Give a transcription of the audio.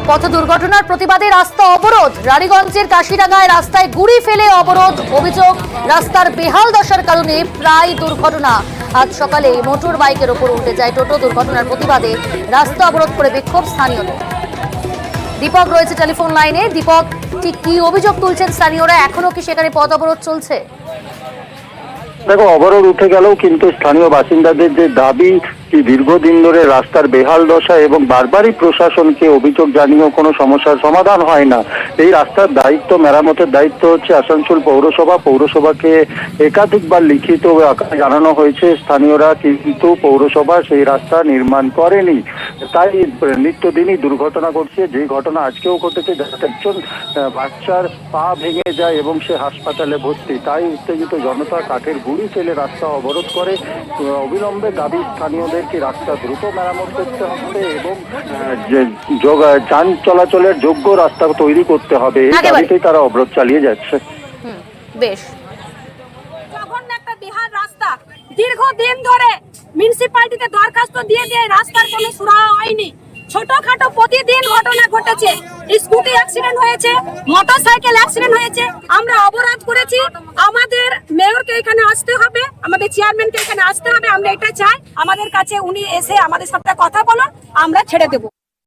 পথ দুর্ঘটনার প্রতিবাদে রাস্তা অবরোধ। রানীগঞ্জের কাশিডাঙ্গায় রাস্তায় গুড়ি ফেলে অবরোধ। অভিযোগ, রাস্তার বেহাল দশার কারণে প্রায় দুর্ঘটনা। আজ সকালে মোটর বাইকের ওপর উল্টে যায় টোটো। দুর্ঘটনার প্রতিবাদে রাস্তা অবরোধ করে বিক্ষোভ স্থানীয়দের। দীপক রয়েছে টেলিফোন লাইনে। দীপক, ঠিক কি অভিযোগ তুলছেন স্থানীয়রা? এখনো কি সেখানে পথ অবরোধ চলছে? দেখো, অবরোধ উঠে গেলেও কিন্তু স্থানীয় বাসিন্দাদের যে দাবি কি দীর্ঘদিন ধরে রাস্তার বেহাল দশা এবং বারবারই প্রশাসনকে অভিযোগ জানিয়েও কোনো সমস্যার সমাধান হয় না। এই রাস্তার দায়িত্ব, মেরামতের দায়িত্ব হচ্ছে আসানসোল পৌরসভা। পৌরসভাকে একাধিকবার লিখিত আকারে জানানো হয়েছে, স্থানীয়রা কিন্তু পৌরসভা সেই রাস্তা নির্মাণ করেনি। তাই নিত্যদিনই দুর্ঘটনা ঘটছে। যে ঘটনা আজকেও ঘটেছে, যাতে একজন বাচ্চার পা ভেঙে যায় এবং সে হাসপাতালে ভর্তি। তাই উত্তেজিত জনতা কাঠের গুঁড়ি ফেলে রাস্তা অবরোধ করে। অবিলম্বে দাবি স্থানীয়দের কি রাস্তা দ্রুত মেরামত করতে হবে এবং যান চলাচলের যোগ্য রাস্তা তৈরি করতে হবে। এই দাবিতেই তারা অবরোধ চালিয়ে যাচ্ছে। বেশ, জঘন্য একটা বিহার রাস্তা। দীর্ঘদিন ধরে মিউনিসিপ্যালিটিতে দরখাস্ত দিয়ে রাস্তার কোনো সুরাহা হয়নি। ছোটখাটো প্রতিদিন ঘটনা ঘটেছে। স্কুটি অ্যাক্সিডেন্ট হয়েছে, মোটরসাইকেল অ্যাক্সিডেন্ট হয়েছে। আমরা অবরোধ করেছি, আমাদের মেয়রকে এখানে আসতে হবে, আমাদের চেয়ারম্যানকে এখানে আসতে হবে। আমরা এটা চাই, আমাদের কাছে উনি এসে আমাদের সাথে কথা বলুন, আমরা ছেড়ে দেবো।